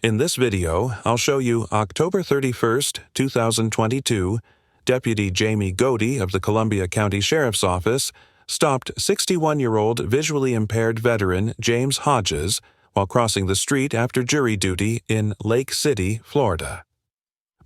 In this video, I'll show you October 31st, 2022, Deputy Jamie Godey of the Columbia County Sheriff's Office stopped 61-year-old visually impaired veteran James Hodges while crossing the street after jury duty in Lake City, Florida.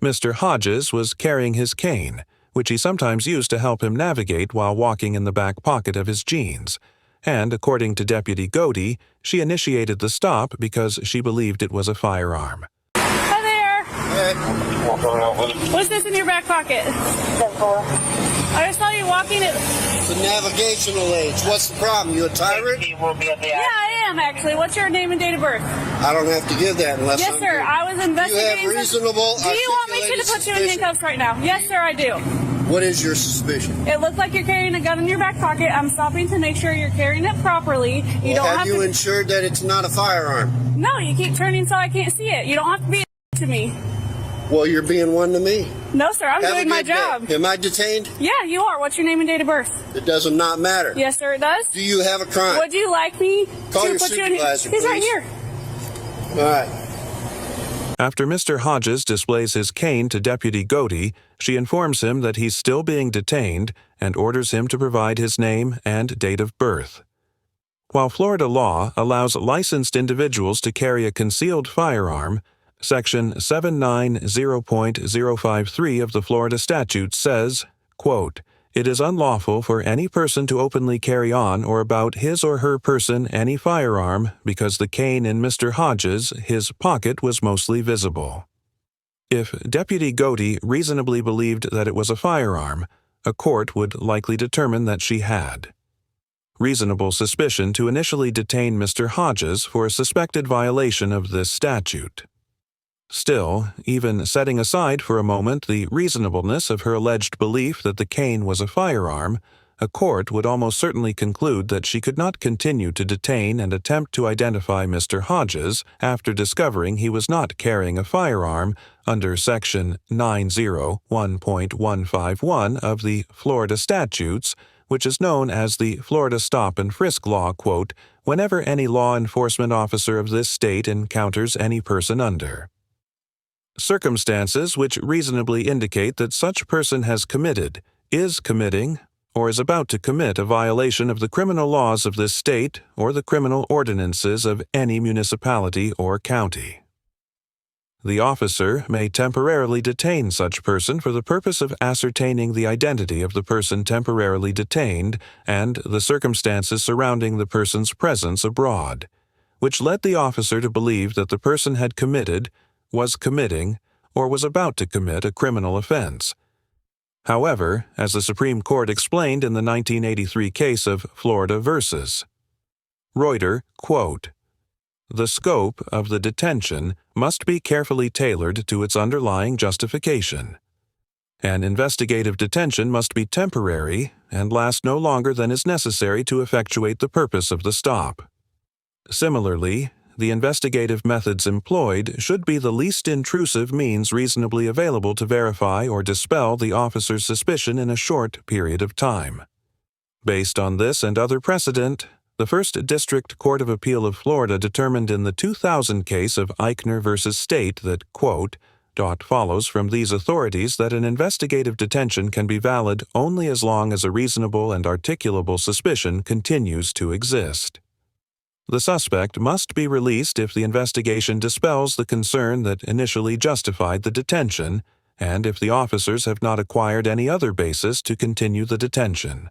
Mr. Hodges was carrying his cane, which he sometimes used to help him navigate while walking in the back pocket of his jeans, and according to Deputy Godey, she initiated the stop because she believed it was a firearm. Hi there! Hey. What's this in your back pocket? I just saw you walking it. It's a navigational age. What's the problem? You a tyrant? Yeah, I am actually. What's your name and date of birth? I don't have to give that unless Yes, I'm sir. doing. I was investigating. You have reasonable. Do you want me to put you in suspicion. handcuffs right now? Yes, sir, I do. What is your suspicion? It looks like you're carrying a gun in your back pocket. I'm stopping to make sure you're carrying it properly. You don't have you to... ensured that it's not a firearm? No, you keep turning so I can't see it. You don't have to be to me. Well, you're being one to me. No, sir. I'm Have doing a my good job. day. Am I detained? Yeah, you are. What's your name and date of birth? It does not matter. Yes, sir, it does. Do you have a crime? Would you like me Call to your put you in? supervisor, He's right please. here. All right. After Mr. Hodges displays his cane to Deputy Godey, she informs him that he's still being detained and orders him to provide his name and date of birth. While Florida law allows licensed individuals to carry a concealed firearm, Section 790.053 of the Florida statute says, quote, "It is unlawful for any person to openly carry on or about his or her person any firearm because the cane in Mr. Hodges' his pocket was mostly visible." If Deputy Godey reasonably believed that it was a firearm, a court would likely determine that she had reasonable suspicion to initially detain Mr. Hodges for a suspected violation of this statute. Still, even setting aside for a moment the reasonableness of her alleged belief that the cane was a firearm, a court would almost certainly conclude that she could not continue to detain and attempt to identify Mr. Hodges after discovering he was not carrying a firearm under Section 901.151 of the Florida statutes, which is known as the Florida Stop and Frisk Law, quote, "whenever any law enforcement officer of this state encounters any person under." Circumstances which reasonably indicate that such person has committed, is committing, or is about to commit a violation of the criminal laws of this state or the criminal ordinances of any municipality or county. The officer may temporarily detain such person for the purpose of ascertaining the identity of the person temporarily detained and the circumstances surrounding the person's presence abroad, which led the officer to believe that the person had committed, was committing, or was about to commit a criminal offense. However, as the Supreme Court explained in the 1983 case of Florida versus Reuter, quote, "The scope of the detention must be carefully tailored to its underlying justification. An investigative detention must be temporary and last no longer than is necessary to effectuate the purpose of the stop. Similarly, the investigative methods employed should be the least intrusive means reasonably available to verify or dispel the officer's suspicion in a short period of time. Based on this and other precedent, the First District Court of Appeal of Florida determined in the 2000 case of Eichner v. State that, quote, follows from these authorities that an investigative detention can be valid only as long as a reasonable and articulable suspicion continues to exist. The suspect must be released if the investigation dispels the concern that initially justified the detention, and if the officers have not acquired any other basis to continue the detention.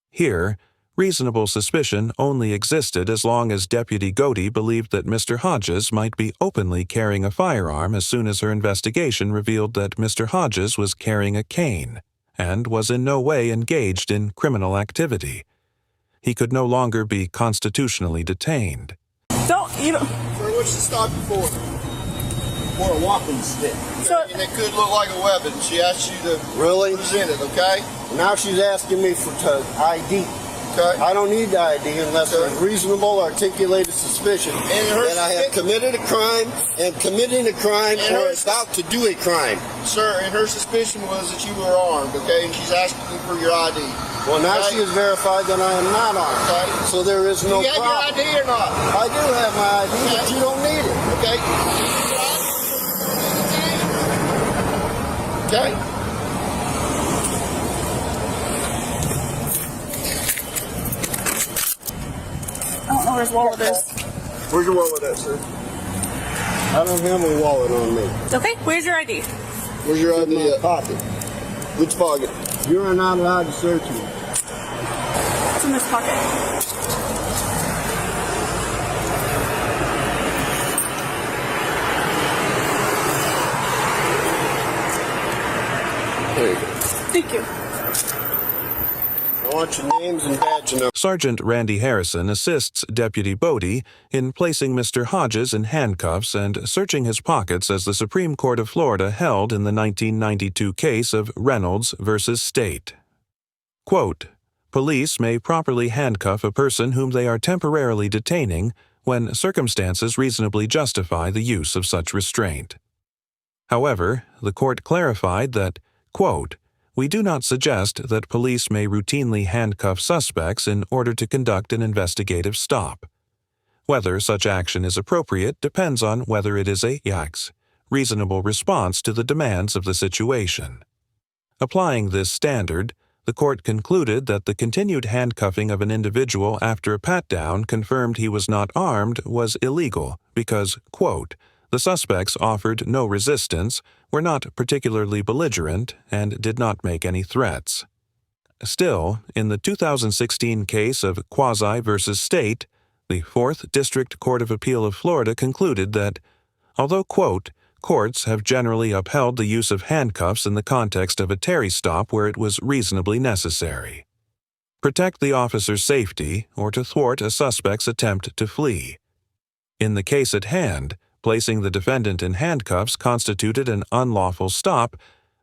Here, reasonable suspicion only existed as long as Deputy Godey believed that Mr. Hodges might be openly carrying a firearm as soon as her investigation revealed that Mr. Hodges was carrying a cane and was in no way engaged in criminal activity. He could no longer be constitutionally detained. Sir, what's the stop you for? For a walking stick. And it could look like a weapon. She asked you to present it, okay? Now she's asking me for ID. Okay. I don't need the ID unless there's reasonable articulated suspicion that I have committed a crime and committing a crime or about to do a crime. Sir, and her suspicion was that you were armed, okay? And she's asking you for your ID. Well, now she has verified that I am not armed. Okay. So there is no problem. Do you have your ID or not? I do have my ID, but you don't need it. Okay. Okay? I don't know where his wallet is. Where's your wallet at, sir? I don't have a wallet on me. Okay, where's your ID? Where's your ID at? Pocket. Which pocket? You are not allowed to search me. It's in this pocket. There you go. Thank you. I want your names and badge number. Sergeant Randy Harrison assists Deputy Bodie in placing Mr. Hodges in handcuffs and searching his pockets as the Supreme Court of Florida held in the 1992 case of Reynolds versus State. Quote, "Police may properly handcuff a person whom they are temporarily detaining when circumstances reasonably justify the use of such restraint." However, the court clarified that, quote, "We do not suggest that police may routinely handcuff suspects in order to conduct an investigative stop. Whether such action is appropriate depends on whether it is a reasonable response to the demands of the situation." Applying this standard, the court concluded that the continued handcuffing of an individual after a pat-down confirmed he was not armed was illegal because, quote, "The suspects offered no resistance, were not particularly belligerent, and did not make any threats." Still, in the 2016 case of Quasi versus State, the 4th District Court of Appeal of Florida concluded that, although, quote, "Courts have generally upheld the use of handcuffs in the context of a Terry stop where it was reasonably necessary. Protect the officer's safety or to thwart a suspect's attempt to flee. In the case at hand, placing the defendant in handcuffs constituted an unlawful stop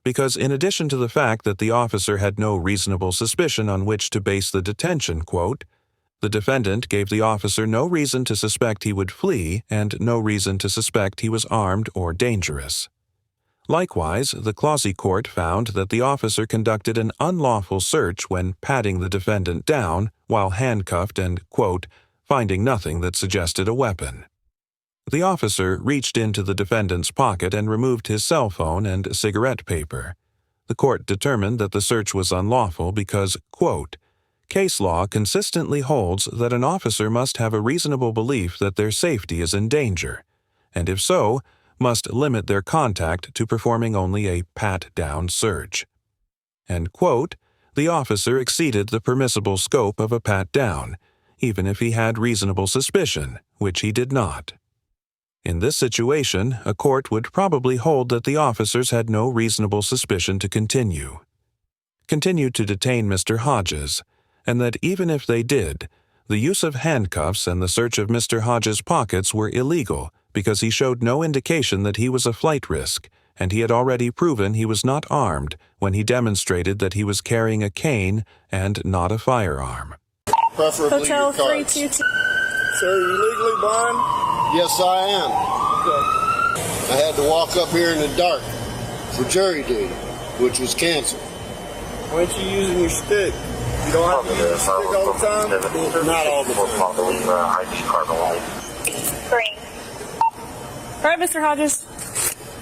because in addition to the fact that the officer had no reasonable suspicion on which to base the detention, quote, the defendant gave the officer no reason to suspect he would flee and no reason to suspect he was armed or dangerous. Likewise, the Clausey court found that the officer conducted an unlawful search when patting the defendant down while handcuffed and, quote, finding nothing that suggested a weapon. The officer reached into the defendant's pocket and removed his cell phone and cigarette paper. The court determined that the search was unlawful because, quote, "Case law consistently holds that an officer must have a reasonable belief that their safety is in danger, and if so, must limit their contact to performing only a pat-down search." And, quote, "The officer exceeded the permissible scope of a pat-down, even if he had reasonable suspicion, which he did not." In this situation, a court would probably hold that the officers had no reasonable suspicion to continue to detain Mr. Hodges, and that even if they did, the use of handcuffs and the search of Mr. Hodges' pockets were illegal because he showed no indication that he was a flight risk, and he had already proven he was not armed when he demonstrated that he was carrying a cane and not a firearm. Preferably Hotel your cards. 322. Sir, are you legally blind? Yes, I am. Okay. I had to walk up here in the dark for jury duty, which was canceled. Why aren't you using your stick? You don't have to use your stick all the time? Not all the time. Green. All right, Mr. Hodges.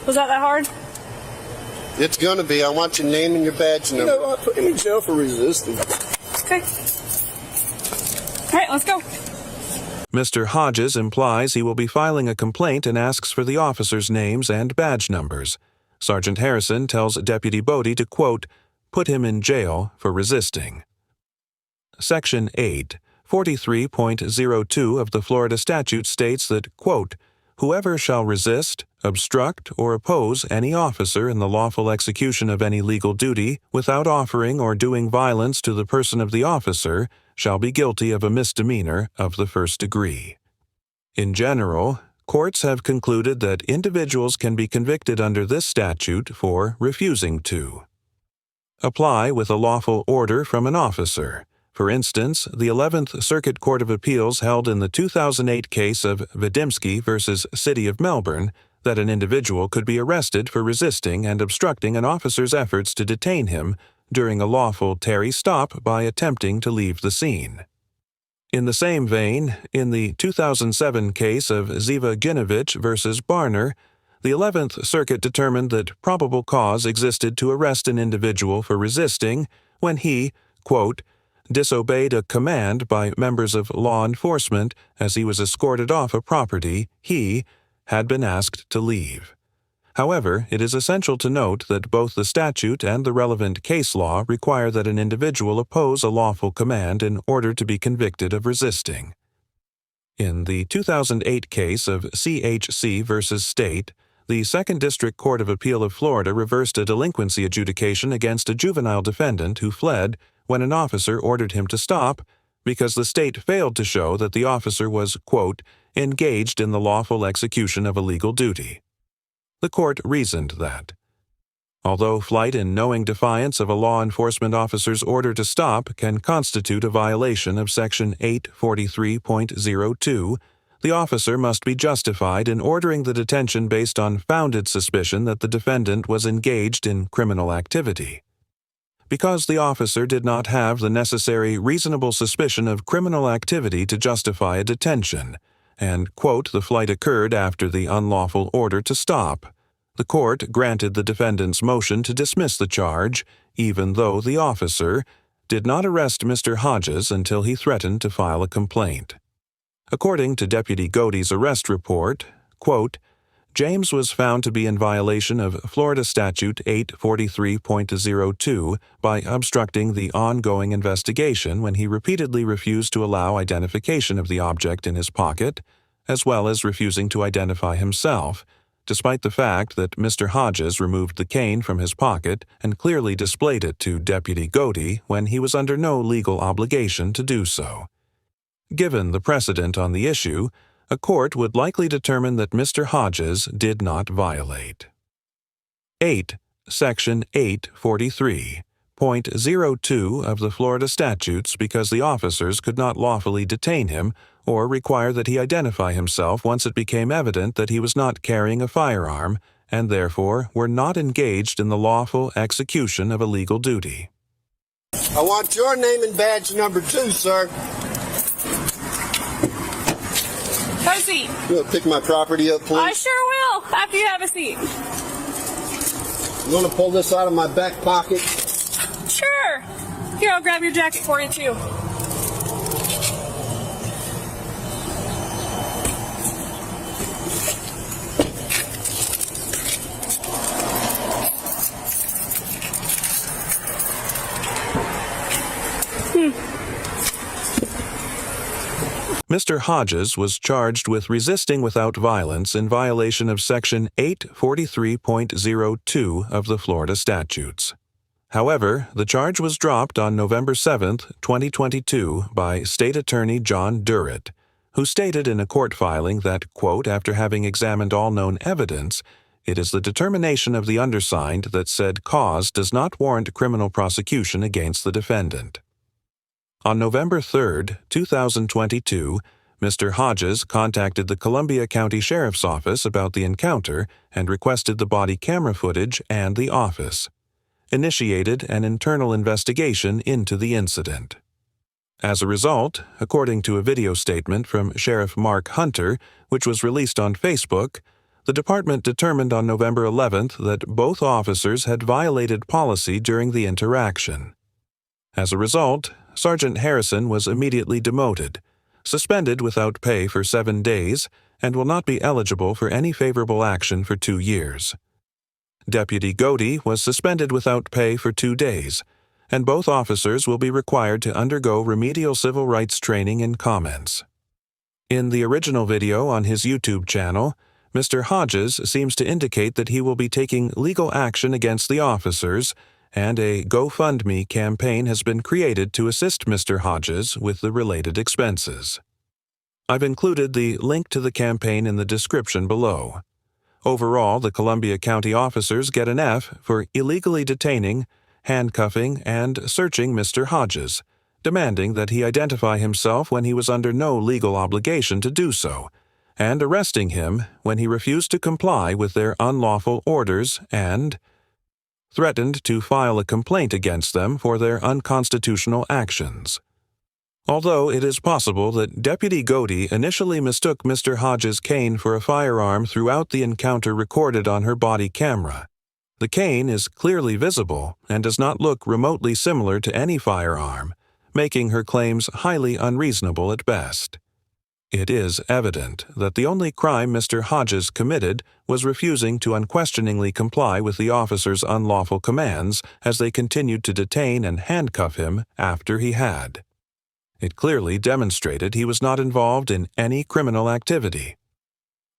Was that hard? It's going to be. I want your name and your badge number. You know what? Put him in jail for resisting. Okay. All right, let's go. Mr. Hodges implies he will be filing a complaint and asks for the officers' names and badge numbers. Sergeant Harrison tells Deputy Bodie to, quote, "put him in jail for resisting." Section 8, 43.02 of the Florida statute states that, quote, "Whoever shall resist, obstruct, or oppose any officer in the lawful execution of any legal duty without offering or doing violence to the person of the officer shall be guilty of a misdemeanor of the first degree." In general, courts have concluded that individuals can be convicted under this statute for refusing to apply with a lawful order from an officer. For instance, the 11th Circuit Court of Appeals held in the 2008 case of Vidimski versus City of Melbourne that an individual could be arrested for resisting and obstructing an officer's efforts to detain him during a lawful Terry stop by attempting to leave the scene. In the same vein, in the 2007 case of Ziva Ginovich versus Barner, The 11th Circuit determined that probable cause existed to arrest an individual for resisting when he, quote, disobeyed a command by members of law enforcement as he was escorted off a property he had been asked to leave. However, it is essential to note that both the statute and the relevant case law require that an individual oppose a lawful command in order to be convicted of resisting. In the 2008 case of CHC v. State, the 2nd District Court of Appeal of Florida reversed a delinquency adjudication against a juvenile defendant who fled when an officer ordered him to stop because the state failed to show that the officer was, quote, engaged in the lawful execution of a legal duty. The court reasoned that, although flight in knowing defiance of a law enforcement officer's order to stop can constitute a violation of Section 843.02, the officer must be justified in ordering the detention based on founded suspicion that the defendant was engaged in criminal activity. Because the officer did not have the necessary reasonable suspicion of criminal activity to justify a detention, and, quote, the flight occurred after the unlawful order to stop, the court granted the defendant's motion to dismiss the charge, even though the officer did not arrest Mr. Hodges until he threatened to file a complaint. According to Deputy Godey's arrest report, quote, James was found to be in violation of Florida Statute 843.02 by obstructing the ongoing investigation when he repeatedly refused to allow identification of the object in his pocket, as well as refusing to identify himself, despite the fact that Mr. Hodges removed the cane from his pocket and clearly displayed it to Deputy Godey when he was under no legal obligation to do so. Given the precedent on the issue, a court would likely determine that Mr. Hodges did not violate. 8. Section 843.02 of the Florida statutes because the officers could not lawfully detain him or require that he identify himself once it became evident that he was not carrying a firearm and therefore were not engaged in the lawful execution of a legal duty. I want your name and badge number 2, sir. Have a seat. You want to pick my property up, please? I sure will, after you have a seat. You want to pull this out of my back pocket? Sure. Here, I'll grab your jacket for you, too. Mr. Hodges was charged with resisting without violence in violation of Section 843.02 of the Florida statutes. However, the charge was dropped on November 7, 2022 by State Attorney John Durrett, who stated in a court filing that, quote, after having examined all known evidence, it is the determination of the undersigned that said cause does not warrant criminal prosecution against the defendant. On November 3, 2022, Mr. Hodges contacted the Columbia County Sheriff's Office about the encounter and requested the body camera footage and the office, initiated an internal investigation into the incident. As a result, according to a video statement from Sheriff Mark Hunter, which was released on Facebook, the department determined on November 11th that both officers had violated policy during the interaction. As a result, Sergeant Harrison was immediately demoted, suspended without pay for 7 days, and will not be eligible for any favorable action for 2 years. Deputy Godey was suspended without pay for 2 days, and both officers will be required to undergo remedial civil rights training and comments. In the original video on his YouTube channel, Mr. Hodges seems to indicate that he will be taking legal action against the officers, and a GoFundMe campaign has been created to assist Mr. Hodges with the related expenses. I've included the link to the campaign in the description below. Overall, the Columbia County officers get an F for illegally detaining, handcuffing, and searching Mr. Hodges, demanding that he identify himself when he was under no legal obligation to do so, and arresting him when he refused to comply with their unlawful orders and threatened to file a complaint against them for their unconstitutional actions. Although it is possible that Deputy Godey initially mistook Mr. Hodges' cane for a firearm throughout the encounter recorded on her body camera, the cane is clearly visible and does not look remotely similar to any firearm, making her claims highly unreasonable at best. It is evident that the only crime Mr. Hodges committed was refusing to unquestioningly comply with the officers' unlawful commands as they continued to detain and handcuff him after he had. It clearly demonstrated he was not involved in any criminal activity.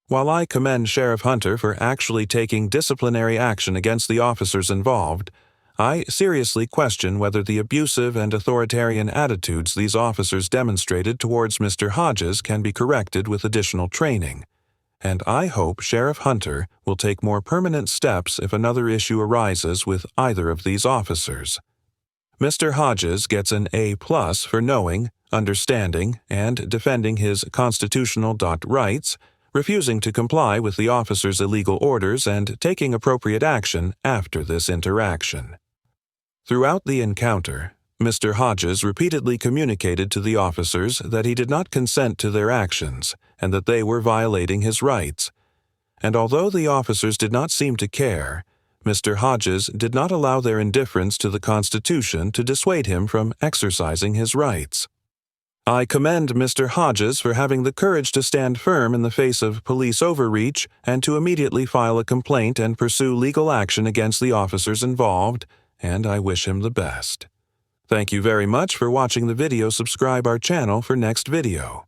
While I commend Sheriff Hunter for actually taking disciplinary action against the officers involved, I seriously question whether the abusive and authoritarian attitudes these officers demonstrated towards Mr. Hodges can be corrected with additional training, and I hope Sheriff Hunter will take more permanent steps if another issue arises with either of these officers. Mr. Hodges gets an A+ for knowing, understanding, and defending his constitutional rights, refusing to comply with the officer's illegal orders and taking appropriate action after this interaction. Throughout the encounter, Mr. Hodges repeatedly communicated to the officers that he did not consent to their actions and that they were violating his rights. And although the officers did not seem to care, Mr. Hodges did not allow their indifference to the Constitution to dissuade him from exercising his rights. I commend Mr. Hodges for having the courage to stand firm in the face of police overreach and to immediately file a complaint and pursue legal action against the officers involved, and I wish him the best. Thank you very much for watching the video. Subscribe our channel for next video.